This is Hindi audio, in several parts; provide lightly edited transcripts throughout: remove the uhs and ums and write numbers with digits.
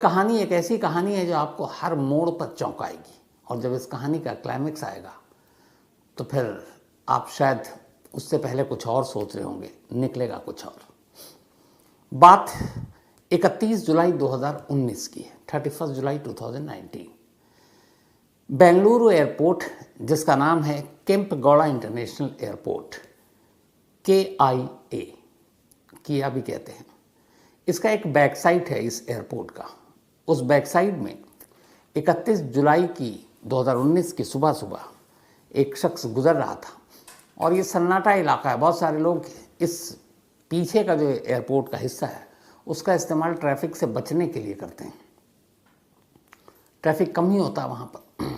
कहानी एक ऐसी कहानी है जो आपको हर मोड़ पर चौंकाएगी, और जब इस कहानी का क्लाइमेक्स आएगा तो फिर आप शायद उससे पहले कुछ और सोच रहे होंगे, निकलेगा कुछ और। बात 31 जुलाई 2019 की है, 31 जुलाई 2019। बेंगलुरु एयरपोर्ट, जिसका नाम है केम्पेगौड़ा इंटरनेशनल एयरपोर्ट, KIA, किया भी कहते हैं। इसका एक बैक साइड है इस एयरपोर्ट का। उस बैक साइड में 31 जुलाई की 2019 की सुबह सुबह एक शख्स गुजर रहा था, और ये सन्नाटा इलाका है। बहुत सारे लोग इस पीछे का जो एयरपोर्ट का हिस्सा है उसका इस्तेमाल ट्रैफिक से बचने के लिए करते हैं, ट्रैफिक कम ही होता है वहाँ पर।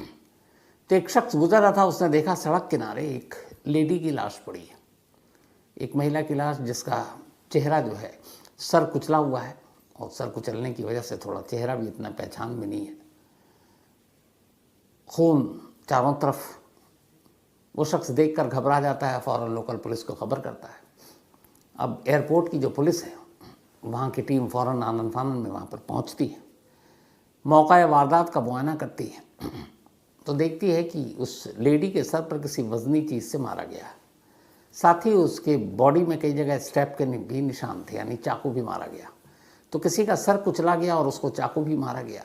तो एक शख्स गुजर रहा था, उसने देखा सड़क किनारे एक लेडी की लाश पड़ी है, एक महिला की लाश, जिसका चेहरा जो है सर कुचला हुआ है, और सर कुचलने की वजह से थोड़ा चेहरा भी इतना पहचान में नहीं है, खून चारों तरफ। वो शख्स देखकर घबरा जाता है, फौरन लोकल पुलिस को खबर करता है। अब एयरपोर्ट की जो पुलिस है, वहाँ की टीम फौरन आनन फानन में वहाँ पर पहुँचती है, मौका वारदात का मुआयना करती है, तो देखती है कि उस लेडी के सर पर किसी वजनी चीज़ से मारा गया है। साथ ही उसके बॉडी में कई जगह स्ट्रैप के भी निशान थे, यानी चाकू भी मारा गया। तो किसी का सर कुचला गया और उसको चाकू भी मारा गया।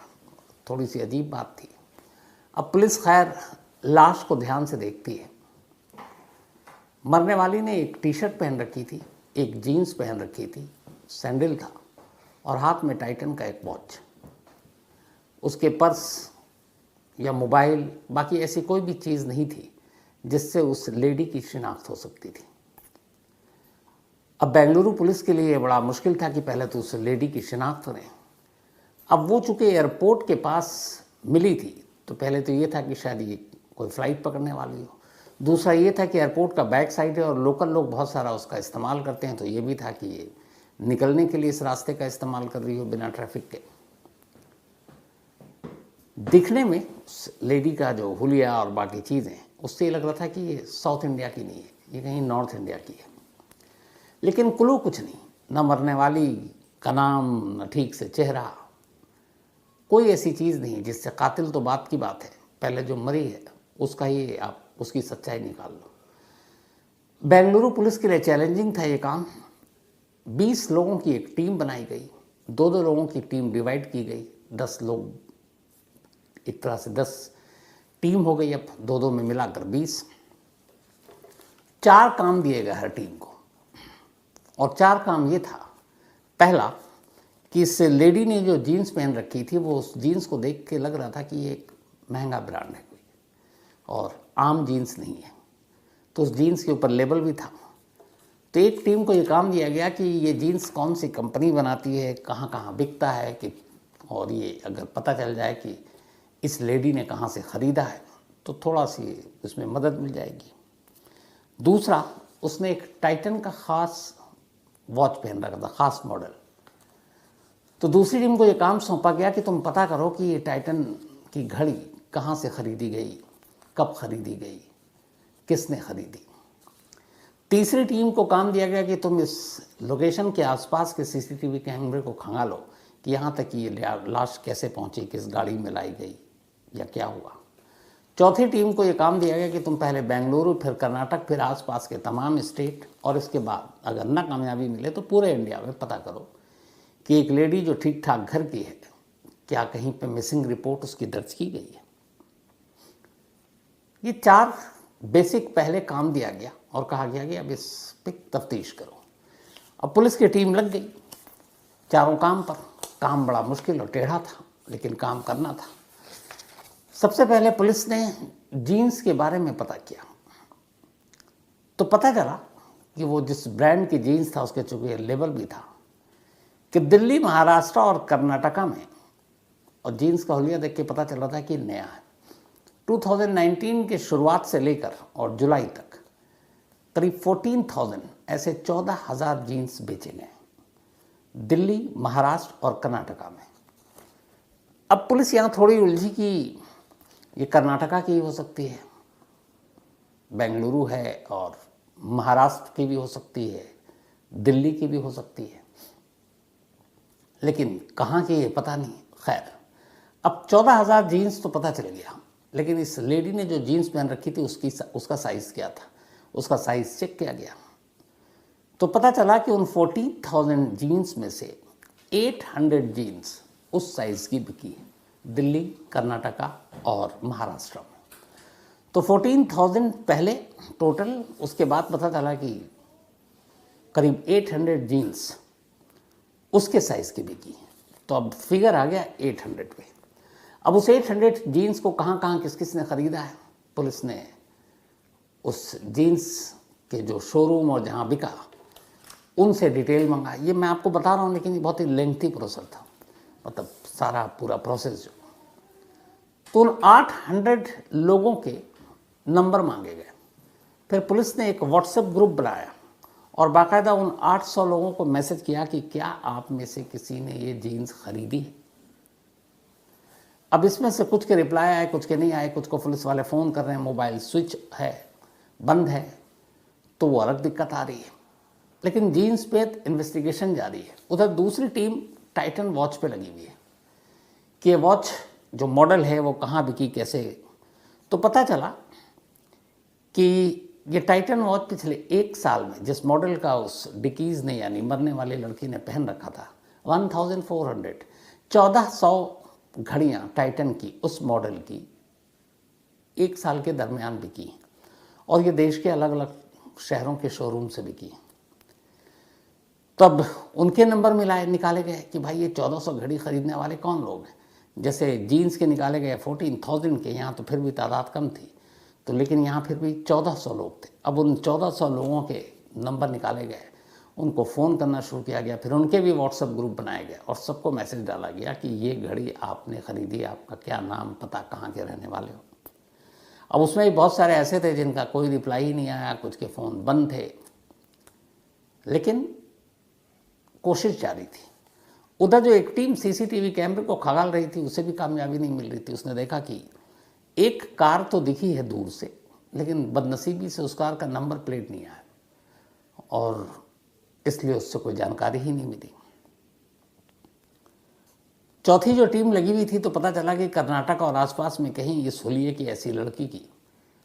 थोड़ी सी अजीब बात थी। अब पुलिस खैर लाश को ध्यान से देखती है। मरने वाली ने एक टी-शर्ट पहन रखी थी, एक जीन्स पहन रखी थी, सैंडल था, और हाथ में टाइटन का एक वॉच। उसके पर्स या मोबाइल, बाकी ऐसी कोई भी चीज़ नहीं थी जिससे उस लेडी की शिनाख्त हो सकती थी। अब बेंगलुरु पुलिस के लिए बड़ा मुश्किल था कि पहले तो उस लेडी की शिनाख्त करें। अब वो चूँकि एयरपोर्ट के पास मिली थी, तो पहले तो ये था कि शायद ये कोई फ़्लाइट पकड़ने वाली हो। दूसरा ये था कि एयरपोर्ट का बैक साइड है और लोकल लोग बहुत सारा उसका इस्तेमाल करते हैं, तो ये भी था कि ये निकलने के लिए इस रास्ते का इस्तेमाल कर रही हो बिना ट्रैफिक के। दिखने में लेडी का जो हुलिया और बाकी चीज़ें, उससे ये लग रहा था कि ये साउथ इंडिया की नहीं है, ये कहीं नॉर्थ इंडिया की है। लेकिन क्लू कुछ नहीं, न मरने वाली का नाम, न ठीक से चेहरा, कोई ऐसी चीज़ नहीं जिससे कातिल तो बात की बात है, पहले जो मरी है उसका ही आप उसकी सच्चाई निकाल लो। बेंगलुरु पुलिस के लिए चैलेंजिंग था ये काम। 20 लोगों की एक टीम बनाई गई, 2-2 लोगों की टीम डिवाइड की गई, 10 लोग, एक तरह से 10 टीम हो गई, अब 2-2 में मिलाकर 20। 4 काम दिए गए हर टीम को, और 4 काम ये था। पहला कि इस लेडी ने जो जीन्स पहन रखी थी, वो उस जीन्स को देख के लग रहा था कि ये एक महंगा ब्रांड है कोई, और आम जीन्स नहीं है, तो उस जीन्स के ऊपर लेबल भी था। तो एक टीम को ये काम दिया गया कि ये जीन्स कौन सी कंपनी बनाती है, कहाँ कहाँ बिकता है, कि और ये अगर पता चल जाए कि इस लेडी ने कहाँ से ख़रीदा है तो थोड़ा सी उसमें मदद मिल जाएगी। दूसरा, उसने एक टाइटन का ख़ास वॉच पहन रखा था, ख़ास मॉडल। तो दूसरी टीम को ये काम सौंपा गया कि तुम पता करो कि ये टाइटन की घड़ी कहाँ से ख़रीदी गई, कब ख़रीदी गई, किसने ख़रीदी। तीसरी टीम को काम दिया गया कि तुम इस लोकेशन के आसपास के CCTV कैमरे को खंगालो कि यहाँ तक ये लाश कैसे पहुँची, किस गाड़ी में लाई गई या क्या हुआ। चौथी टीम को ये काम दिया गया कि तुम पहले बेंगलुरु, फिर कर्नाटक, फिर आसपास के तमाम स्टेट, और इसके बाद अगर ना कामयाबी मिले तो पूरे इंडिया में पता करो कि एक लेडी जो ठीक ठाक घर की है, क्या कहीं पे मिसिंग रिपोर्ट उसकी दर्ज की गई है। ये 4 बेसिक पहले काम दिया गया और कहा गया कि अब इस पे तफ्तीश करो। अब पुलिस की टीम लग गई चारों काम पर। काम बड़ा मुश्किल और टेढ़ा था, लेकिन काम करना था। सबसे पहले पुलिस ने जीन्स के बारे में पता किया, तो पता चला कि वो जिस ब्रांड की जीन्स था उसके चूँकि लेबल भी था कि दिल्ली, महाराष्ट्र और कर्नाटका में, और जीन्स का हुलिया देख के पता चल रहा था कि नया है। 2019 के शुरुआत से लेकर और जुलाई तक करीब 14,000 ऐसे 14,000 जीन्स बेचे गए दिल्ली, महाराष्ट्र और कर्नाटका में। अब पुलिस यहाँ थोड़ी उलझी कि ये कर्नाटका की हो सकती है, बेंगलुरु है, और महाराष्ट्र की भी हो सकती है, दिल्ली की भी हो सकती है, लेकिन कहाँ की ये पता नहीं। खैर, अब 14,000 जीन्स तो पता चल गया, लेकिन इस लेडी ने जो जीन्स पहन रखी थी उसका साइज़ क्या था, उसका साइज़ चेक किया गया तो पता चला कि उन 40,000 जीन्स में से 800 जीन्स उस साइज़ की बिकी है दिल्ली, कर्नाटका और महाराष्ट्र में। तो 14,000 पहले टोटल, उसके बाद पता चला कि करीब 800 जीन्स उसके साइज़ की बिकी। तो अब फिगर आ गया 800 पे। अब उस 800 जीन्स को कहाँ कहाँ किस किस ने ख़रीदा है, पुलिस ने उस जीन्स के जो शोरूम और जहाँ बिका उनसे डिटेल मंगा। ये मैं आपको बता रहा हूँ, लेकिन ये बहुत ही लेंथी प्रोसेस था, मतलब सारा पूरा प्रोसेस जो। तो उन 800 लोगों के नंबर मांगे गए। फिर पुलिस ने एक व्हाट्सएप ग्रुप बनाया और बाकायदा उन 800 लोगों को मैसेज किया कि क्या आप में से किसी ने ये जीन्स खरीदी है। अब इसमें से कुछ के रिप्लाई आए, कुछ के नहीं आए, कुछ को पुलिस वाले फ़ोन कर रहे हैं, मोबाइल स्विच है, बंद है, तो वो अलग दिक्कत आ रही है। लेकिन जीन्स पे इन्वेस्टिगेशन जारी है। उधर दूसरी टीम टाइटन वॉच पे लगी हुई है कि ये वॉच जो मॉडल है वो कहाँ बिकी, कैसे। तो पता चला कि ये टाइटन वॉच पिछले 1 साल में जिस मॉडल का उस डिकीज़ ने यानी मरने वाली लड़की ने पहन रखा था, 1400 घड़ियाँ टाइटन की उस मॉडल की 1 साल के दरमियान बिकी और ये देश के अलग अलग शहरों के शोरूम से बिकी। तब उनके नंबर निकाले गए कि भाई ये 1400 घड़ी खरीदने वाले कौन लोग हैं। जैसे जीन्स के निकाले गए 14,000 के, यहाँ तो फिर भी तादाद कम थी, तो लेकिन यहाँ फिर भी 1400 लोग थे। अब उन 1400 लोगों के नंबर निकाले गए, उनको फ़ोन करना शुरू किया गया, फिर उनके भी व्हाट्सएप ग्रुप बनाए गए और सबको मैसेज डाला गया कि ये घड़ी आपने ख़रीदी, आपका क्या नाम, पता, कहाँ के रहने वाले हो। अब उसमें भी बहुत सारे ऐसे थे जिनका कोई रिप्लाई ही नहीं आया, कुछ के फ़ोन बंद थे, लेकिन कोशिश जारी थी। उधर जो एक टीम सीसीटीवी कैमरे को खंगाल रही थी, उसे भी कामयाबी नहीं मिल रही थी। उसने देखा कि एक कार तो दिखी है दूर से, लेकिन बदनसीबी से उस कार का नंबर प्लेट नहीं आया और इसलिए उससे कोई जानकारी ही नहीं मिली। चौथी जो टीम लगी हुई थी तो पता चला कि कर्नाटक और आसपास में कहीं इस हुलिये की ऐसी लड़की की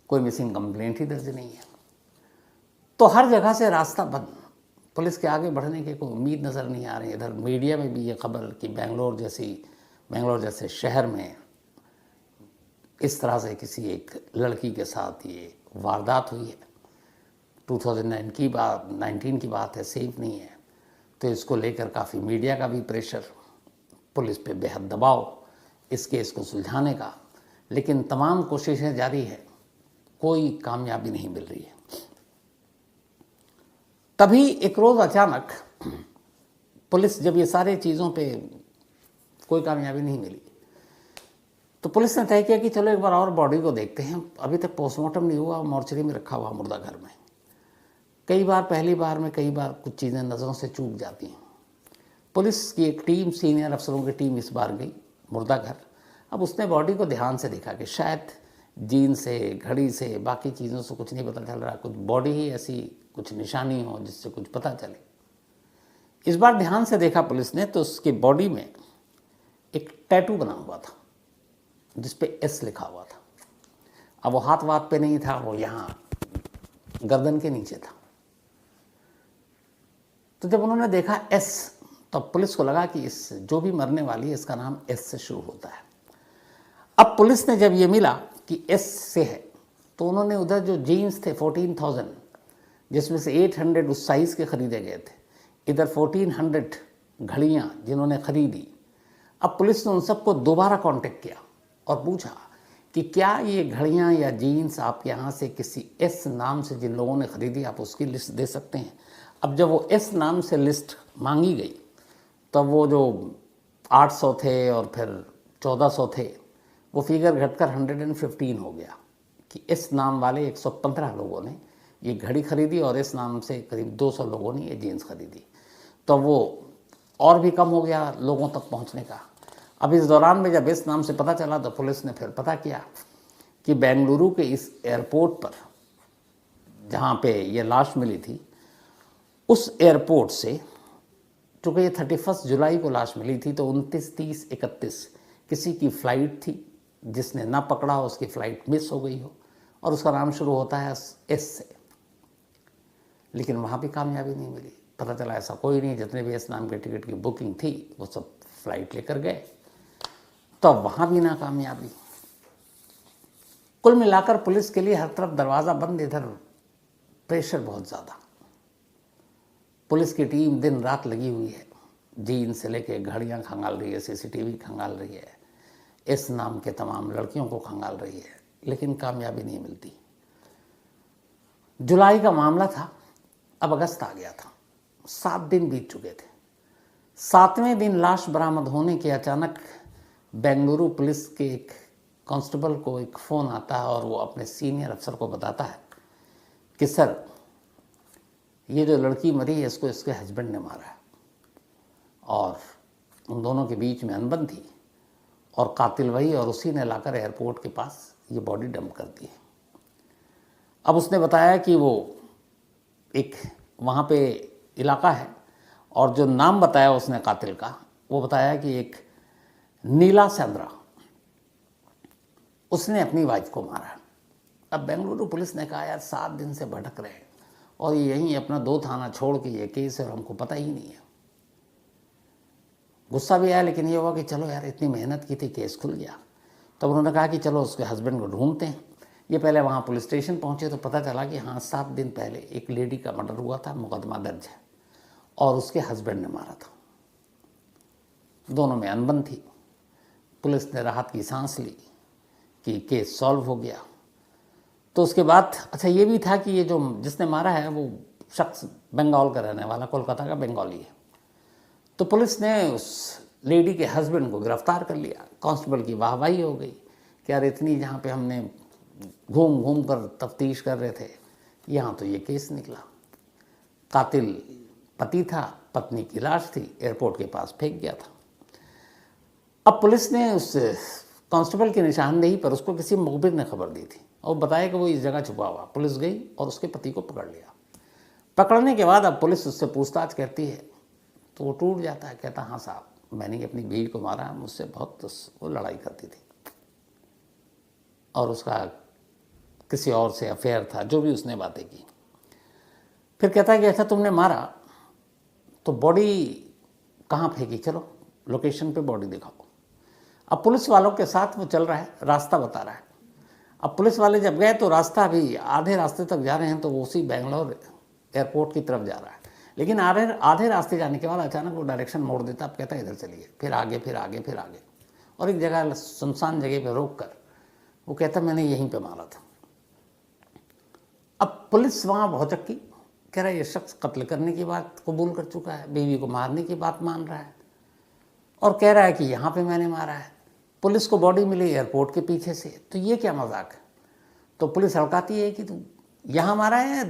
कोई मिसिंग कंप्लेंट ही दर्ज नहीं है। तो हर जगह से रास्ता बंद, पुलिस के आगे बढ़ने की कोई उम्मीद नज़र नहीं आ रही। इधर मीडिया में भी ये खबर कि बेंगलोर जैसे शहर में इस तरह से किसी एक लड़की के साथ ये वारदात हुई है। 2019 की बात है, सेफ नहीं है, तो इसको लेकर काफ़ी मीडिया का भी प्रेशर, पुलिस पे बेहद दबाव इस केस को सुलझाने का, लेकिन तमाम कोशिशें जारी है, कोई कामयाबी नहीं मिल रही है। तभी एक रोज़ अचानक पुलिस, जब ये सारे चीज़ों पे कोई कामयाबी नहीं मिली, तो पुलिस ने तय किया कि चलो एक बार और बॉडी को देखते हैं। अभी तक पोस्टमार्टम नहीं हुआ, मॉर्चरी में रखा हुआ मुर्दा घर में। कई बार, पहली बार में कई बार कुछ चीज़ें नज़रों से चूक जाती हैं। पुलिस की एक टीम, सीनियर अफसरों की टीम इस बार गई मुर्दा घर। अब उसने बॉडी को ध्यान से देखा कि शायद जीन से, घड़ी से, बाकी चीज़ों से कुछ नहीं पता चल रहा, कुछ बॉडी ही ऐसी कुछ निशानी हो जिससे कुछ पता चले। इस बार ध्यान से देखा पुलिस ने तो उसकी बॉडी में एक टैटू बना हुआ था जिस पे एस लिखा हुआ था। अब वो हाथ वाथ पे नहीं था, वो यहाँ गर्दन के नीचे था। तो जब उन्होंने देखा एस, तो पुलिस को लगा कि इस जो भी मरने वाली है इसका नाम एस से शुरू होता है। अब पुलिस ने जब ये मिला कि एस से है, तो उन्होंने उधर जो जीन्स थे 14,000, जिसमें से 800 उस साइज़ के ख़रीदे गए थे, इधर 1400 घड़ियाँ जिन्होंने ख़रीदी। अब पुलिस ने उन सबको दोबारा कांटेक्ट किया और पूछा कि क्या ये घड़ियाँ या जीन्स आप यहाँ से किसी एस नाम से जिन लोगों ने ख़रीदी, आप उसकी लिस्ट दे सकते हैं। अब जब वो एस नाम से लिस्ट मांगी गई, तब वो जो 800 थे और फिर 1400 थे, वो फिगर घटकर 115 हो गया कि इस नाम वाले 115 लोगों ने ये घड़ी खरीदी और इस नाम से करीब 200 लोगों ने ये जीन्स खरीदी। तो वो और भी कम हो गया लोगों तक पहुंचने का। अब इस दौरान में जब इस नाम से पता चला तो पुलिस ने फिर पता किया कि बेंगलुरु के इस एयरपोर्ट पर जहाँ पे ये लाश मिली थी, उस एयरपोर्ट से चूँकि ये 31 जुलाई को लाश मिली थी तो 29, 30, 31 किसी की फ़्लाइट थी, जिसने ना पकड़ा हो उसकी फ़्लाइट मिस हो गई हो और उसका नाम शुरू होता है एस से, लेकिन वहाँ भी कामयाबी नहीं मिली। पता चला ऐसा कोई नहीं, जितने भी एस नाम के टिकट की बुकिंग थी वो सब फ्लाइट लेकर गए, तो वहाँ भी नाकामयाबी। कुल मिलाकर पुलिस के लिए हर तरफ दरवाज़ा बंद, इधर प्रेशर बहुत ज़्यादा। पुलिस की टीम दिन रात लगी हुई है, जीन से लेके घड़ियाँ खंगाल रही है, सीसीटीवी खंगाल रही है, इस नाम के तमाम लड़कियों को खंगाल रही है, लेकिन कामयाबी नहीं मिलती। जुलाई का मामला था, अब अगस्त आ गया था, 7 दिन बीत चुके थे। 7वें दिन लाश बरामद होने के अचानक बेंगलुरु पुलिस के एक कांस्टेबल को एक फ़ोन आता है और वो अपने सीनियर अफसर को बताता है कि सर, ये जो लड़की मरी है इसको इसके हस्बैंड ने मारा है और उन दोनों के बीच में अनबन थी और कातिल वही, और उसी ने लाकर एयरपोर्ट के पास ये बॉडी डंप कर दी है। अब उसने बताया कि वो एक वहाँ पे इलाका है और जो नाम बताया उसने कातिल का, वो बताया कि एक नीला चंद्रा, उसने अपनी वाइफ को मारा। अब बेंगलुरु पुलिस ने कहा यार 7 दिन से भटक रहे हैं और यहीं अपना 2 थाना छोड़ के ये केस है और हमको पता ही नहीं है। गुस्सा भी आया, लेकिन ये हुआ कि चलो यार इतनी मेहनत की थी, केस खुल गया। तब उन्होंने कहा कि चलो उसके हस्बैंड को ढूंढते हैं। ये पहले वहाँ पुलिस स्टेशन पहुँचे तो पता चला कि हाँ 7 दिन पहले एक लेडी का मर्डर हुआ था, मुकदमा दर्ज है और उसके हस्बैंड ने मारा था। दोनों में अनबन थी। पुलिस ने राहत की सांस ली कि केस सॉल्व हो गया। तो उसके बाद अच्छा ये भी था कि ये जो जिसने मारा है वो शख्स बंगाल का रहने वाला, कोलकाता का बंगाली है। तो पुलिस ने उस लेडी के हस्बैंड को गिरफ्तार कर लिया। कांस्टेबल की वाहवाही हो गई कि यार इतनी जहाँ पे हमने घूम घूम कर तफ्तीश कर रहे थे, यहाँ तो ये केस निकला। कातिल पति था, पत्नी की लाश थी, एयरपोर्ट के पास फेंक गया था। अब पुलिस ने उस कांस्टेबल की निशानदेही पर उसको किसी मुखबिर ने खबर दी थी और बताया कि वो इस जगह छुपा हुआ। पुलिस गई और उसके पति को पकड़ लिया। पकड़ने के बाद अब पुलिस उससे पूछताछ करती है तो वो टूट जाता है, कहता हाँ साहब मैंने अपनी बीवी को मारा, मुझसे बहुत वो लड़ाई करती थी और उसका किसी और से अफेयर था, जो भी उसने बातें की। फिर कहता है कि अच्छा तुमने मारा तो बॉडी कहाँ फेंकी, चलो लोकेशन पे बॉडी दिखाओ। अब पुलिस वालों के साथ वो चल रहा है, रास्ता बता रहा है। अब पुलिस वाले जब गए तो रास्ता अभी आधे रास्ते तक जा रहे हैं तो वो उसी बेंगलोर एयरपोर्ट की तरफ जा रहा है, लेकिन आधे रास्ते जाने के बाद अचानक वो डायरेक्शन मोड़ देता। अब कहता है इधर चलिए, फिर आगे फिर आगे फिर आगे, और एक जगह सुनसान जगह पे रोक कर वो कहता मैंने यहीं पे मारा था। अब पुलिस वहाँ बहुत चक्की, कह रहा है ये शख्स कत्ल करने की बात कबूल कर चुका है, बीवी को मारने की बात मान रहा है और कह रहा है कि यहाँ पे मैंने मारा है। पुलिस को बॉडी मिली एयरपोर्ट के पीछे से, तो ये क्या मजाक है। तो पुलिस हड़काती है कि तू यहाँ मारा है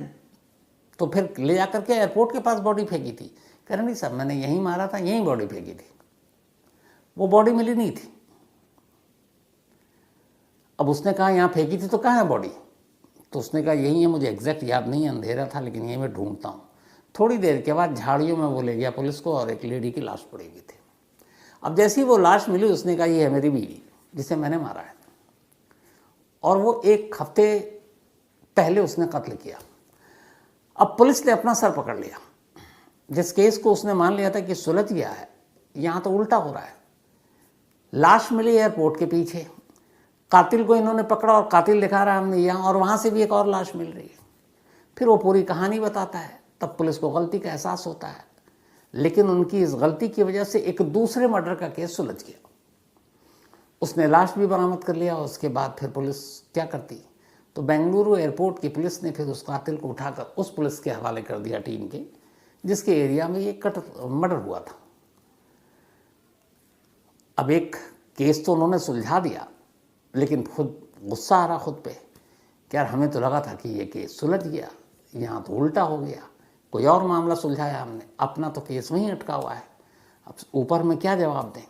तो फिर ले जाकर के एयरपोर्ट के पास बॉडी फेंकी थी। कह रहे नहीं साहब मैंने यहीं मारा था, यहीं बॉडी फेंकी थी, वो बॉडी मिली नहीं थी। अब उसने कहा यहाँ फेंकी थी तो कहाँ है बॉडी, तो उसने कहा यही है, मुझे एग्जैक्ट याद नहीं है, अंधेरा था लेकिन यही मैं ढूंढता हूँ। थोड़ी देर के बाद झाड़ियों में वो ले गया पुलिस को और एक लेडी की लाश पड़ी हुई थी। अब जैसी वो लाश मिली उसने कहा ये है मेरी बीवी जिसे मैंने मारा है, और वो 1 हफ्ते पहले उसने कत्ल किया। अब पुलिस ने अपना सर पकड़ लिया। जिस केस को उसने मान लिया था कि सुलझ गया है, यहाँ तो उल्टा हो रहा है। लाश मिली एयरपोर्ट के पीछे, कातिल को इन्होंने पकड़ा और कातिल दिखा रहा है हमने यहाँ, और वहाँ से भी एक और लाश मिल रही है। फिर वो पूरी कहानी बताता है, तब पुलिस को गलती का एहसास होता है, लेकिन उनकी इस गलती की वजह से एक दूसरे मर्डर का केस सुलझ गया। उसने लाश भी बरामद कर लिया। उसके बाद फिर पुलिस क्या करती, तो बेंगलुरु एयरपोर्ट की पुलिस ने फिर उस कातिल को उठाकर उस पुलिस के हवाले कर दिया, टीम के जिसके एरिया में ये मर्डर हुआ था। अब एक केस तो उन्होंने सुलझा दिया, लेकिन खुद गुस्सा आ रहा खुद पे कि यार हमें तो लगा था कि ये केस सुलझ गया, यहाँ तो उल्टा हो गया, कोई और मामला सुलझाया हमने, अपना तो केस वहीं अटका हुआ है, अब ऊपर में क्या जवाब दें।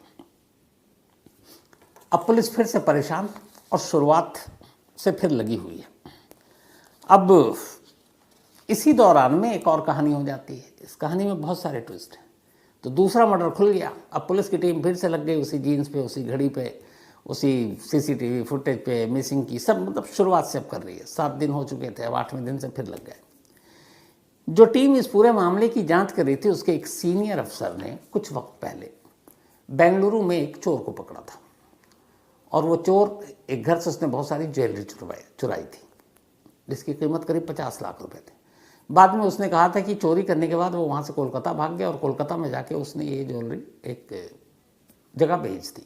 अब पुलिस फिर से परेशान और शुरुआत से फिर लगी हुई है। अब इसी दौरान में एक और कहानी हो जाती है। इस कहानी में बहुत सारे ट्विस्ट हैं। तो दूसरा मर्डर खुल गया। अब पुलिस की टीम फिर से लग गई उसी जीन्स पे, उसी घड़ी पे, उसी सीसीटीवी फुटेज पे, मिसिंग की सब, मतलब शुरुआत से अब कर रही है। 7 दिन हो चुके थे, अब 8वें दिन से फिर लग गए। जो टीम इस पूरे मामले की जांच कर रही थी, उसके एक सीनियर अफसर ने कुछ वक्त पहले बेंगलुरु में एक चोर को पकड़ा था, और वो चोर एक घर से उसने बहुत सारी ज्वेलरी चुराई थी, जिसकी कीमत करीब 50 लाख रुपए थे। बाद में उसने कहा था कि चोरी करने के बाद वो वहाँ से कोलकाता भाग गया, और कोलकाता में जाके उसने ये ज्वेलरी एक जगह बेच दी।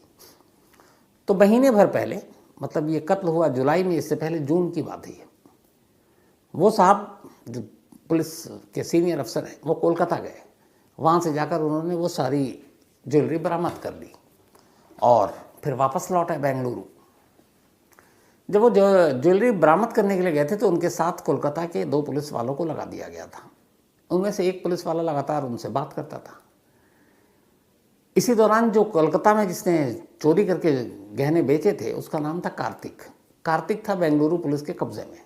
तो महीने भर पहले, मतलब ये कत्ल हुआ जुलाई में, इससे पहले जून की बात है, वो साहब जो पुलिस के सीनियर अफसर हैं वो कोलकाता गए। वहाँ से जाकर उन्होंने वो सारी ज्वेलरी बरामद कर ली और फिर वापस लौट आए बेंगलुरु। जब वो ज्वेलरी बरामद करने के लिए गए थे तो उनके साथ कोलकाता के 2 पुलिस वालों को लगा दिया गया था। उनमें से एक पुलिस वाला लगातार उनसे बात करता था। इसी दौरान जो कोलकाता में जिसने चोरी करके गहने बेचे थे, उसका नाम था कार्तिक। कार्तिक था बेंगलुरु पुलिस के कब्जे में।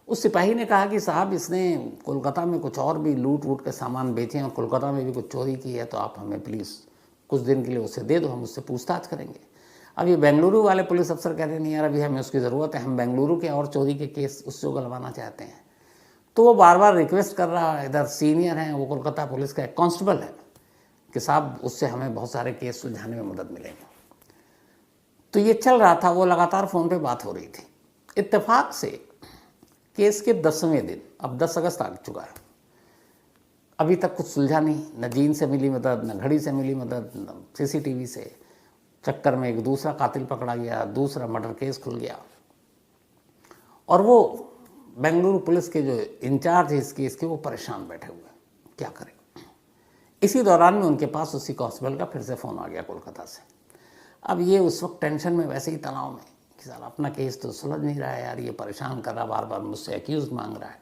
उस सिपाही ने कहा कि साहब, इसने कोलकाता में कुछ और भी लूट वूट के सामान बेचे हैं और कोलकाता में भी कुछ चोरी की है, तो आप हमें प्लीज़ कुछ दिन के लिए उसे दे दो, हम उससे पूछताछ करेंगे। अब ये बेंगलुरु वाले पुलिस अफसर कह रहे नहीं यार, अभी हमें उसकी ज़रूरत है, हम बेंगलुरु के और चोरी के केस उससे उगलवाना चाहते हैं। तो वो बार बार रिक्वेस्ट कर रहा है, इधर सीनियर हैं, वो कोलकाता पुलिस का एक कांस्टेबल है, कि साहब उससे हमें बहुत सारे केस सुलझाने में मदद मिलेगी। तो ये चल रहा था, वो लगातार फ़ोन पे बात हो रही थी। इत्तेफाक से केस के 10वें दिन, अब 10 अगस्त आ चुका है, अभी तक कुछ सुलझा नहीं। न जीन से मिली मदद, न घड़ी से मिली मदद, न सीसीटीवी से। चक्कर में एक दूसरा कातिल पकड़ा गया, दूसरा मर्डर केस खुल गया, और वो बेंगलुरु पुलिस के जो इंचार्ज है इस केस के, वो परेशान बैठे हुए, क्या करें। इसी दौरान में उनके पास उसी कांस्टेबल का फिर से फ़ोन आ गया कोलकाता से। अब ये उस वक्त टेंशन में, वैसे ही तनाव में, कि साला अपना केस तो सुलझ नहीं रहा है यार, ये परेशान कर रहा, बार बार मुझसे एक्यूज मांग रहा है।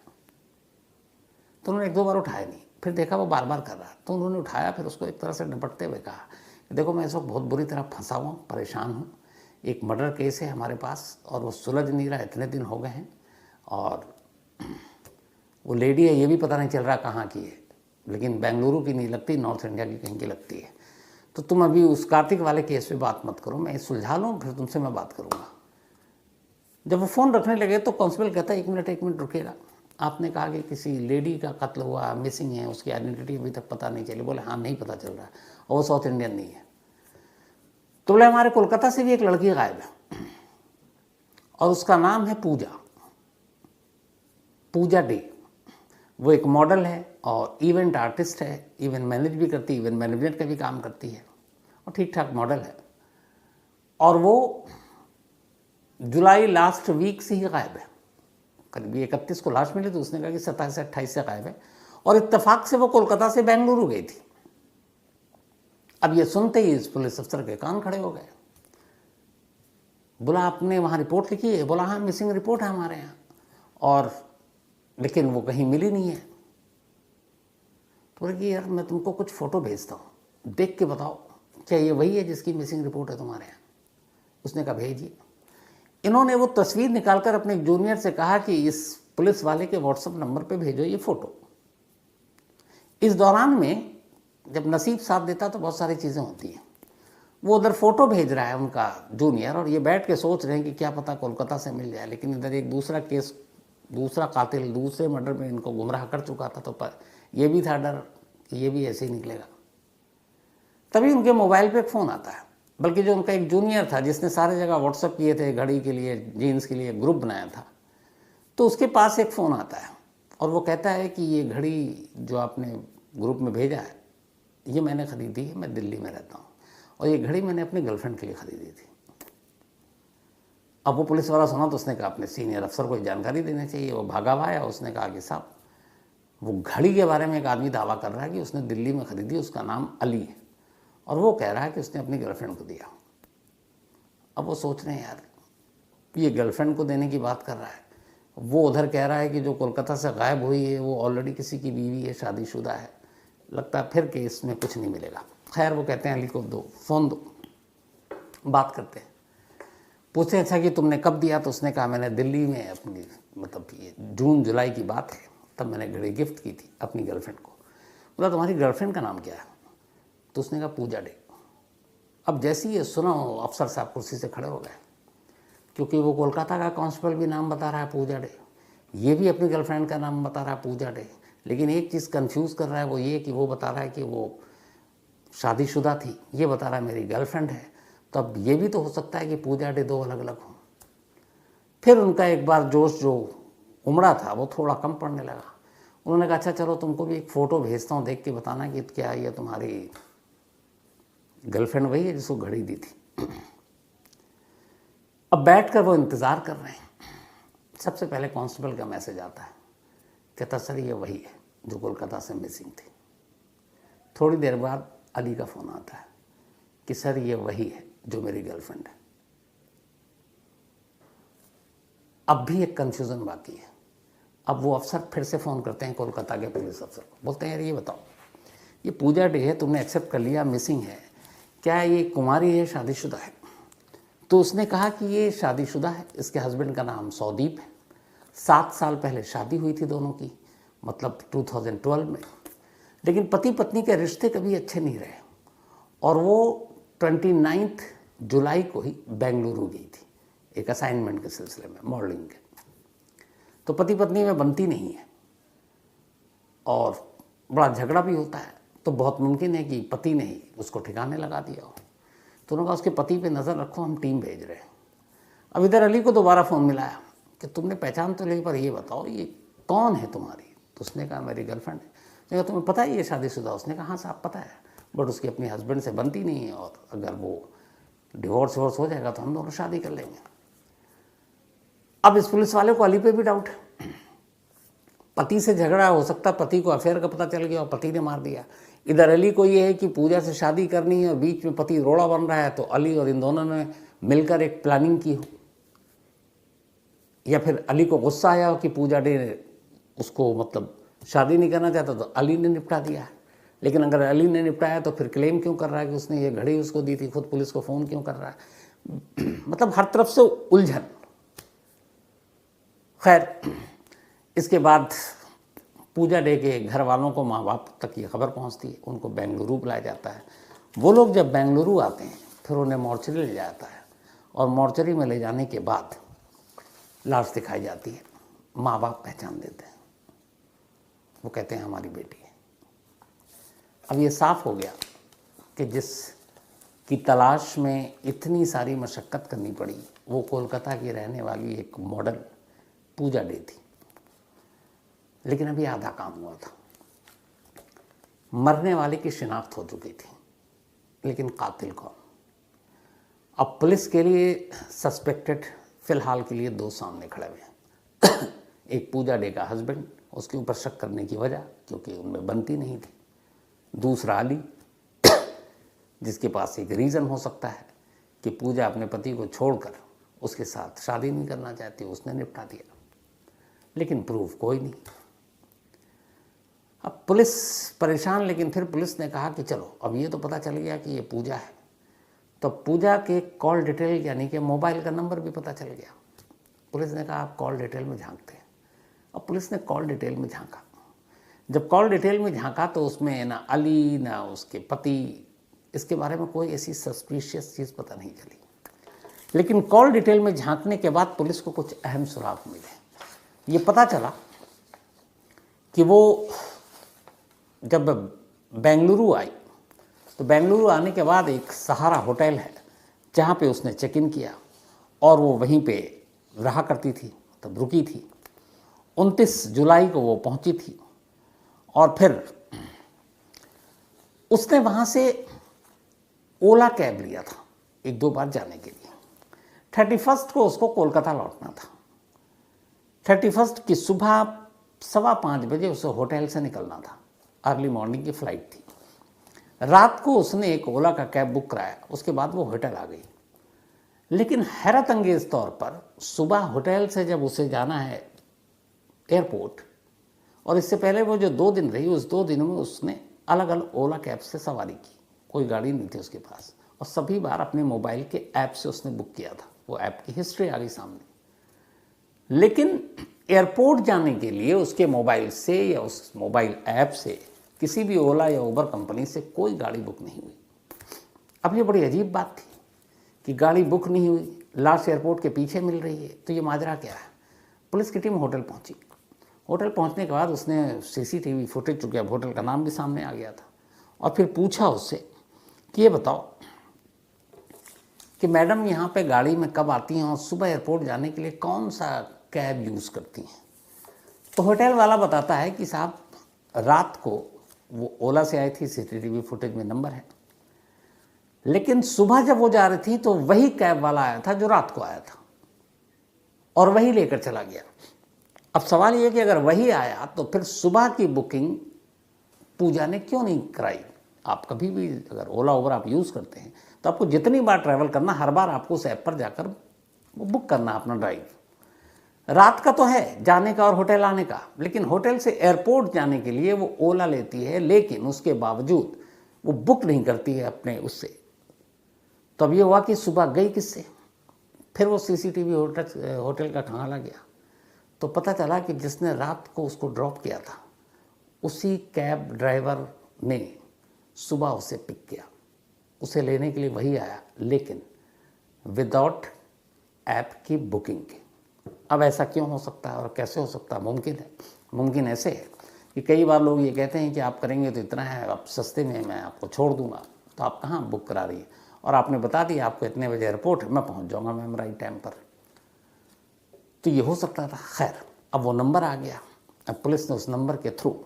तो उन्होंने 1-2 बार उठाया नहीं, फिर देखा वो बार बार कर रहा, तो उन्होंने उठाया, फिर उसको एक तरह से निपटते हुए कहा, देखो मैं इस वक्त बहुत बुरी तरह फंसा हुआ, परेशान हूँ, एक मर्डर केस है हमारे पास और वो सुलझ नहीं रहा, इतने दिन हो गए हैं, और वो लेडी है ये भी पता नहीं चल रहा कहाँ की है, लेकिन बेंगलुरु की नहीं लगती, नॉर्थ इंडिया की कहीं की लगती है। तो तुम अभी उस कार्तिक वाले केस पे बात मत करो, मैं सुलझा लूँ फिर तुमसे मैं बात करूँगा। जब वो फ़ोन रखने लगे तो कांस्टेबल कहता है, 1 मिनट रुकेगा, आपने कहा कि किसी लेडी का कत्ल हुआ, मिसिंग है, उसकी आइडेंटिटी अभी तक पता नहीं चली। बोले हाँ, नहीं पता चल रहा है, और वो साउथ इंडियन नहीं है। तो बोले हमारे कोलकाता से भी एक लड़की गायब है, और उसका नाम है पूजा डे। वो एक मॉडल है और इवेंट आर्टिस्ट है, इवेंट मैनेज भी करती है, इवेंट मैनेजमेंट का भी काम करती है, और ठीक ठाक मॉडल है। और वो जुलाई लास्ट वीक से ही गायब है, करीब 31 को लाश मिली, तो उसने कहा कि 27 से 28 से गायब है, और इत्तेफाक से वो कोलकाता से बेंगलुरु गई थी। अब ये सुनते ही इस पुलिस अफसर के कान खड़े हो गए। बोला आपने वहाँ रिपोर्ट लिखी है? बोला हाँ, मिसिंग रिपोर्ट है हमारे यहाँ, और लेकिन वो कहीं मिली नहीं है। तो बोले कि यार मैं तुमको कुछ फ़ोटो भेजता हूँ, देख के बताओ क्या ये वही है जिसकी मिसिंग रिपोर्ट है तुम्हारे यहाँ। उसने कहा भेजिए। इन्होंने वो तस्वीर निकालकर अपने एक जूनियर से कहा कि इस पुलिस वाले के व्हाट्सएप नंबर पे भेजो ये फ़ोटो। इस दौरान में जब नसीब साथ देता तो बहुत सारी चीज़ें होती हैं। वो उधर फ़ोटो भेज रहा है उनका जूनियर, और ये बैठ के सोच रहे हैं कि क्या पता कोलकाता से मिल जाए, लेकिन इधर एक दूसरा केस, दूसरा कातिल दूसरे मर्डर में इनको गुमराह कर चुका था, तो पर ये भी था डर कि ये भी ऐसे ही निकलेगा। तभी उनके मोबाइल पे एक फ़ोन आता है, बल्कि जो उनका एक जूनियर था जिसने सारे जगह व्हाट्सएप किए थे, घड़ी के लिए, जीन्स के लिए ग्रुप बनाया था, तो उसके पास एक फ़ोन आता है और वो कहता है कि ये घड़ी जो आपने ग्रुप में भेजा है ये मैंने ख़रीदी है, मैं दिल्ली में रहता हूँ, और ये घड़ी मैंने अपनी गर्लफ्रेंड के लिए ख़रीदी थी। अब वो पुलिस वाला सुना तो उसने कहा अपने सीनियर अफसर को जानकारी देनी चाहिए। वो भागा हुआ आया, उसने कहा कि साहब वो घड़ी के बारे में एक आदमी दावा कर रहा है कि उसने दिल्ली में ख़रीदी, उसका नाम अली है, और वो कह रहा है कि उसने अपनी गर्लफ्रेंड को दिया। अब वो सोच रहे हैं यार ये गर्लफ्रेंड को देने की बात कर रहा है, वो उधर कह रहा है कि जो कोलकाता से गायब हुई है वो ऑलरेडी किसी की बीवी है, शादीशुदा है, लगता है फिर कि इसमें कुछ नहीं मिलेगा। खैर वो कहते हैं अली को दो, फ़ोन दो, बात करते हैं। पूछते अच्छा कि तुमने कब दिया? तो उसने कहा मैंने दिल्ली में अपनी, मतलब ये जून जुलाई की बात है, तब मैंने घड़ी गिफ्ट की थी अपनी गर्लफ्रेंड को। बोला तुम्हारी गर्लफ्रेंड का नाम क्या है? तो उसने कहा पूजा डे। अब जैसे ही ये सुना अफसर साहब कुर्सी से खड़े हो गए, क्योंकि वो कोलकाता का कांस्टेबल भी नाम बता रहा है पूजा डे, ये भी अपनी गर्लफ्रेंड का नाम बता रहा है पूजा डे, लेकिन एक चीज़ कंफ्यूज कर रहा है वो ये कि वो बता रहा है कि वो शादीशुदा थी, ये बता रहा है मेरी गर्लफ्रेंड है। तो अब ये भी तो हो सकता है कि पूजा डे दो अलग अलग हों। फिर उनका एक बार जोश जो उमड़ा था वो थोड़ा कम पड़ने लगा। उन्होंने कहा अच्छा चलो तुमको भी एक फ़ोटो भेजता हूँ, देख के बताना कि क्या ये तुम्हारी गर्लफ्रेंड वही है जिसको घड़ी दी थी। अब बैठकर वो इंतज़ार कर रहे हैं। सबसे पहले कांस्टेबल का मैसेज आता है, कहता सर ये वही है जो कोलकाता से मिसिंग थी। थोड़ी देर बाद अली का फ़ोन आता है कि सर ये वही है जो मेरी गर्लफ्रेंड है। अब भी एक कन्फ्यूज़न बाकी है। अब वो अफसर फिर से फ़ोन करते हैं कोलकाता के पुलिस अफसर, बोलते हैं यार ये बताओ, ये पूजा डे है, तुमने एक्सेप्ट कर लिया, मिसिंग है, क्या ये कुमारी है, शादीशुदा है? तो उसने कहा कि ये शादीशुदा है, इसके हस्बैंड का नाम सौदीप है, 7 साल पहले शादी हुई थी दोनों की, मतलब 2012 में। लेकिन पति पत्नी के रिश्ते कभी अच्छे नहीं रहे और वो 29 जुलाई को ही बेंगलुरु गई थी एक असाइनमेंट के सिलसिले में, मॉडलिंग के। तो पति पत्नी में बनती नहीं है और बड़ा झगड़ा भी होता है, तो बहुत मुमकिन है कि पति ने ही उसको ठिकाने लगा दिया हो। तो उन्होंने कहा उसके पति पे नज़र रखो, हम टीम भेज रहे हैं। अब इधर अली को दोबारा फ़ोन मिलाया कि तुमने पहचान तो ली, पर ये बताओ ये कौन है तुम्हारी? तो उसने कहा मेरी गर्लफ्रेंड है। उसने कहा तुम्हें पता है ये शादीशुदा? उसने कहा हाँ साहब पता है, बट उसकी अपने हस्बैंड से बनती नहीं है और अगर वो डिवोर्स हो जाएगा तो हम दोनों शादी कर लेंगे। अब इस पुलिस वाले को अली पे भी डाउट है, पति से झगड़ा हो सकता, पति को अफेयर का पता चल गया और पति ने मार दिया। इधर अली को ये है कि पूजा से शादी करनी है और बीच में पति रोड़ा बन रहा है, तो अली और इन दोनों ने मिलकर एक प्लानिंग की हो, या फिर अली को गुस्सा आया हो कि पूजा डे उसको मतलब शादी नहीं करना चाहता तो अली ने निपटा दिया है। लेकिन अगर अली ने निपटाया तो फिर क्लेम क्यों कर रहा है कि उसने ये घड़ी उसको दी थी, खुद पुलिस को फ़ोन क्यों कर रहा है? मतलब हर तरफ से उलझन। खैर इसके बाद पूजा डे के घर वालों को, माँ बाप तक ये खबर पहुंचती है, उनको बेंगलुरु बुलाया जाता है। वो लोग जब बेंगलुरु आते हैं फिर उन्हें मॉर्चरी ले जाता है और मॉर्चरी में ले जाने के बाद लाश दिखाई जाती है। माँ बाप पहचान देते हैं, वो कहते हैं हमारी बेटी है। अब ये साफ हो गया कि जिस की तलाश में इतनी सारी मशक्क़त करनी पड़ी वो कोलकाता की रहने वाली एक मॉडल पूजा डे थी। लेकिन अभी आधा काम हुआ था। मरने वाले की शिनाख्त हो चुकी थी, लेकिन कातिल कौन? अब पुलिस के लिए सस्पेक्टेड फिलहाल के लिए 2 सामने खड़े हुए हैं। एक पूजा डे का हस्बैंड, उसके ऊपर शक करने की वजह क्योंकि उनमें बनती नहीं थी। दूसरा अली, जिसके पास एक रीज़न हो सकता है कि पूजा अपने पति को छोड़कर उसके साथ शादी नहीं करना चाहती, उसने निपटा दिया। लेकिन प्रूफ कोई नहीं। अब पुलिस परेशान, लेकिन फिर पुलिस ने कहा कि चलो अब ये तो पता चल गया कि ये पूजा है, तो पूजा के कॉल डिटेल यानी कि मोबाइल का नंबर भी पता चल गया। पुलिस ने कहा आप कॉल डिटेल में झांकते हैं। अब पुलिस ने कॉल डिटेल में झांका। जब कॉल डिटेल में झांका तो उसमें ना अली ना उसके पति, इसके बारे में कोई ऐसी सस्पिशियस चीज़ पता नहीं चली। लेकिन कॉल डिटेल में झांकने के बाद पुलिस को कुछ अहम सुराग मिले। ये पता चला कि वो जब बेंगलुरु आई तो बेंगलुरु आने के बाद एक सहारा होटल है जहाँ पे उसने चेक इन किया और वो वहीं पे रहा करती थी, तब रुकी थी। 29 जुलाई को वो पहुंची थी और फिर उसने वहाँ से ओला कैब लिया था 1-2 बार जाने के लिए। 31 को उसको कोलकाता लौटना था। 31 की सुबह 5:15 बजे उसे होटल से निकलना था, अर्ली मॉर्निंग की फ़्लाइट थी। रात को उसने एक ओला का कैब बुक कराया, उसके बाद वो होटल आ गई। लेकिन हैरत अंगेज तौर पर सुबह होटल से जब उसे जाना है एयरपोर्ट, और इससे पहले वो जो 2 दिन रही, उस 2 दिनों में उसने अलग अलग ओला कैब से सवारी की, कोई गाड़ी नहीं थी उसके पास, और सभी बार अपने मोबाइल के ऐप से उसने बुक किया था। वो ऐप की हिस्ट्री आ गई सामने। लेकिन एयरपोर्ट जाने के लिए उसके मोबाइल से या उस मोबाइल ऐप से किसी भी ओला या उबर कंपनी से कोई गाड़ी बुक नहीं हुई। अब ये बड़ी अजीब बात थी कि गाड़ी बुक नहीं हुई, लाश एयरपोर्ट के पीछे मिल रही है, तो ये माजरा क्या है। पुलिस की टीम होटल पहुंची। होटल पहुंचने के बाद उसने सीसीटीवी फुटेज, चुके अब होटल का नाम भी सामने आ गया था, और फिर पूछा उससे कि ये बताओ कि मैडम यहाँ पे गाड़ी में कब आती हैं और सुबह एयरपोर्ट जाने के लिए कौन सा कैब यूज़ करती हैं। तो होटल वाला बताता है कि साहब रात को वो ओला से आई थी, सीसीटीवी फुटेज में नंबर है, लेकिन सुबह जब वो जा रही थी तो वही कैब वाला आया था जो रात को आया था और वही लेकर चला गया। अब सवाल ये कि अगर वही आया तो फिर सुबह की बुकिंग पूजा ने क्यों नहीं कराई। आप कभी भी अगर ओला उबर आप यूज़ करते हैं तो आपको जितनी बार ट्रैवल करना, हर बार आपको उस ऐप पर जाकर बुक करना अपना ड्राइव। रात का तो है जाने का और होटल आने का, लेकिन होटल से एयरपोर्ट जाने के लिए वो ओला लेती है, लेकिन उसके बावजूद वो बुक नहीं करती है अपने उससे। तो अब ये हुआ कि सुबह गई किससे। फिर वो सीसीटीवी होटल का खंगाला गया तो पता चला कि जिसने रात को उसको ड्रॉप किया था उसी कैब ड्राइवर ने सुबह उसे पिक किया। उसे लेने के लिए वही आया, लेकिन विदाउट ऐप की बुकिंग के। अब ऐसा क्यों हो सकता है और कैसे हो सकता है? मुमकिन है। मुमकिन ऐसे है कि कई बार लोग ये कहते हैं कि आप करेंगे तो इतना है, आप सस्ते में मैं आपको छोड़ दूंगा, तो आप कहाँ बुक करा रही है, और आपने बता दिया आपको इतने बजे एयरपोर्ट है, मैं पहुँच जाऊँगा मैम राइट टाइम पर। तो ये हो सकता था। खैर, अब वो नंबर आ गया। अब पुलिस ने उस नंबर के थ्रू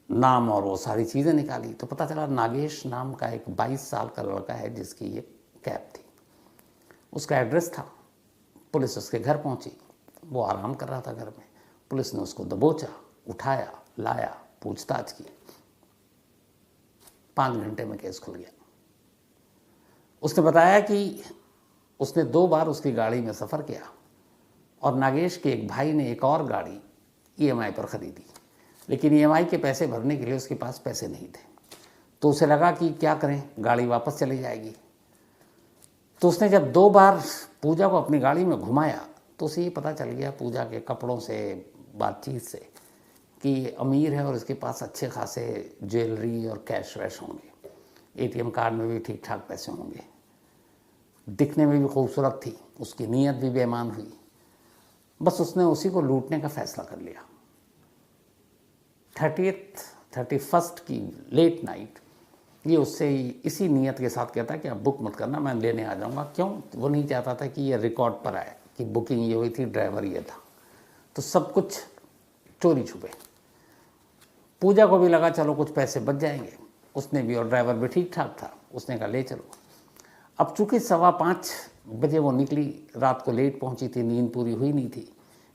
नाम और वो सारी चीज़ें निकाली तो पता चला नागेश नाम का एक 22 साल का लड़का है जिसकी ये कैब थी। उसका एड्रेस था। पुलिस उसके घर पहुंची। वो आराम कर रहा था घर में। पुलिस ने उसको दबोचा, उठाया, लाया, पूछताछ की। 5 घंटे में केस खुल गया। उसने बताया कि उसने 2 बार उसकी गाड़ी में सफ़र किया और नागेश के एक भाई ने एक और गाड़ी ईएमआई पर ख़रीदी, लेकिन ईएमआई के पैसे भरने के लिए उसके पास पैसे नहीं थे। तो उसे लगा कि क्या करें, गाड़ी वापस चली जाएगी। तो उसने जब 2 बार पूजा को अपनी गाड़ी में घुमाया तो उसे ये पता चल गया पूजा के कपड़ों से, बातचीत से, कि ये अमीर है और इसके पास अच्छे खासे ज्वेलरी और कैश वैश होंगे, एटीएम कार्ड में भी ठीक ठाक पैसे होंगे, दिखने में भी खूबसूरत थी, उसकी नीयत भी बेईमान हुई। बस उसने उसी को लूटने का फैसला कर लिया। 31st की लेट नाइट ये उससे इसी नीयत के साथ कहता कि आप बुक मत करना, मैं लेने आ जाऊंगा। क्यों? वो नहीं चाहता था कि ये रिकॉर्ड पर आए कि बुकिंग ये हुई थी, ड्राइवर ये था। तो सब कुछ चोरी छुपे। पूजा को भी लगा चलो कुछ पैसे बच जाएंगे, उसने भी, और ड्राइवर भी ठीक ठाक था, उसने कहा ले चलो। अब चूँकि 5:15 बजे वो निकली, रात को लेट पहुंची थी, नींद पूरी हुई नहीं थी।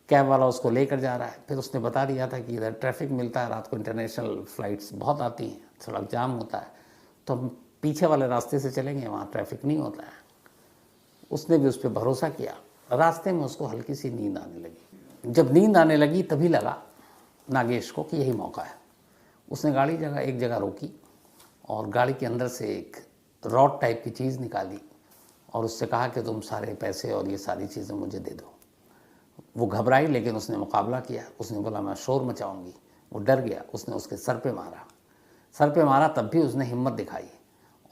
कैब वाला उसको लेकर जा रहा है। फिर उसने बता दिया था कि इधर ट्रैफिक मिलता है, रात को इंटरनेशनल फ़्लाइट्स बहुत आती हैं, सड़क जाम होता है, तो हम पीछे वाले रास्ते से चलेंगे, वहाँ ट्रैफिक नहीं होता है। उसने भी उस पर भरोसा किया। रास्ते में उसको हल्की सी नींद आने लगी। जब नींद आने लगी तभी लगा नागेश को कि यही मौका है। उसने गाड़ी एक जगह रोकी और गाड़ी के अंदर से एक रॉड टाइप की चीज़ निकाली और उससे कहा कि तुम सारे पैसे और ये सारी चीज़ें मुझे दे दो। वो घबराई, लेकिन उसने मुकाबला किया। उसने बोला मैं शोर मचाऊंगी। वो डर गया। उसने उसके सर पे मारा। तब भी उसने हिम्मत दिखाई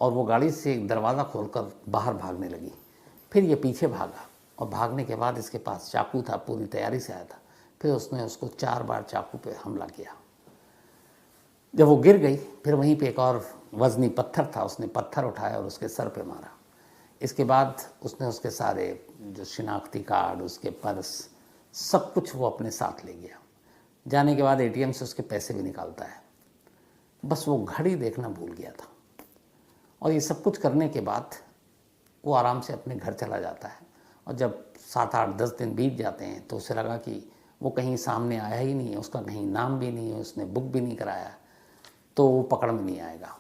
और वो गाड़ी से एक दरवाज़ा खोलकर बाहर भागने लगी। फिर ये पीछे भागा और भागने के बाद इसके पास चाकू था, पूरी तैयारी से आया था। फिर उसने उसको 4 बार चाकू पे हमला किया। जब वो गिर गई, फिर वहीं पे एक और वज़नी पत्थर था, उसने पत्थर उठाया और उसके सर पे मारा। इसके बाद उसने उसके सारे जो शिनाख्ती कार्ड, उसके पर्स, सब कुछ वो अपने साथ ले गया। जाने के बाद एटीएम से उसके पैसे भी निकालता है। बस वो घड़ी देखना भूल गया था। और ये सब कुछ करने के बाद वो आराम से अपने घर चला जाता है। और जब 7, 8, 10 दिन बीत जाते हैं तो उसे लगा कि वो कहीं सामने आया ही नहीं है, उसका कहीं नाम भी नहीं है, उसने बुक भी नहीं कराया, तो वो पकड़ में नहीं आएगा।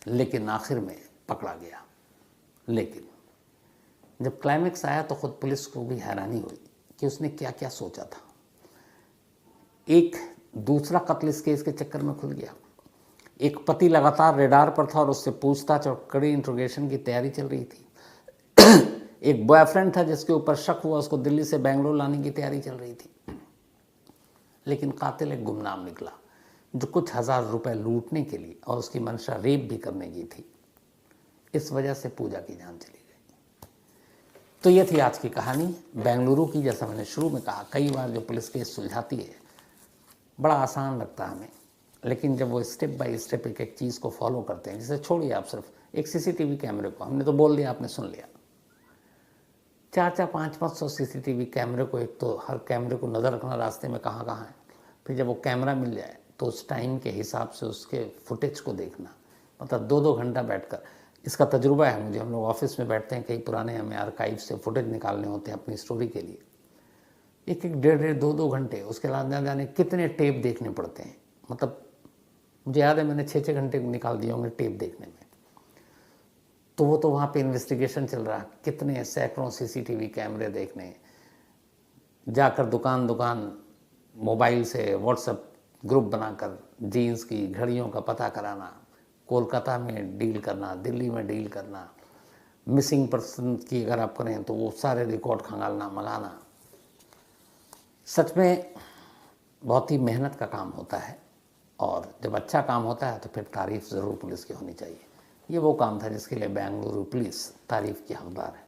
लेकिन आखिर में पकड़ा गया। लेकिन जब क्लाइमेक्स आया तो खुद पुलिस को भी हैरानी हुई कि उसने क्या क्या सोचा था। एक दूसरा कत्ल इस केस के चक्कर में खुल गया। एक पति लगातार रेडार पर था और उससे पूछताछ और कड़ी इंट्रोगेशन की तैयारी चल रही थी। एक बॉयफ्रेंड था जिसके ऊपर शक हुआ, उसको दिल्ली से बेंगलोर लाने की तैयारी चल रही थी। लेकिन कातिल एक गुमनाम निकला। जो कुछ हज़ार रुपए लूटने के लिए और उसकी मंशा रेप भी करने की थी। इस वजह से पूजा की जान चली गई। तो ये थी आज की कहानी बेंगलुरु की। जैसा मैंने शुरू में कहा, कई बार जो पुलिस केस सुलझाती है बड़ा आसान लगता है हमें, लेकिन जब वो स्टेप बाय स्टेप एक एक चीज़ को फॉलो करते हैं, जैसे छोड़िए आप सिर्फ एक सीसीटीवी कैमरे को, हमने तो बोल दिया, आपने सुन लिया, 400 500 सीसीटीवी कैमरे को, एक तो हर कैमरे को नज़र रखना रास्ते में कहाँ कहाँ है, फिर जब वो कैमरा मिल जाए तो उस टाइम के हिसाब से उसके फुटेज को देखना, मतलब 2-2 घंटा बैठकर। इसका तजुर्बा है मुझे, हम लोग ऑफिस में बैठते हैं, कई पुराने हमें आर्काइव से फुटेज निकालने होते हैं अपनी स्टोरी के लिए, एक 1.5 2-2 घंटे, उसके बाद न जाने कितने टेप देखने पड़ते हैं। मतलब मुझे याद है मैंने 6-6 घंटे निकाल दिए होंगे टेप देखने में। तो वो तो वहाँ पे इन्वेस्टिगेशन चल रहा है, कितने सैकड़ों सीसीटीवी कैमरे देखने, जाकर दुकान दुकान मोबाइल से व्हाट्सएप ग्रुप बनाकर जीन्स की घड़ियों का पता कराना, कोलकाता में डील करना, दिल्ली में डील करना, मिसिंग पर्सन की अगर आप करें तो वो सारे रिकॉर्ड खंगालना, मंगाना। सच में बहुत ही मेहनत का काम होता है, और जब अच्छा काम होता है तो फिर तारीफ ज़रूर पुलिस की होनी चाहिए। ये वो काम था जिसके लिए बेंगलुरु पुलिस तारीफ की हकदार है।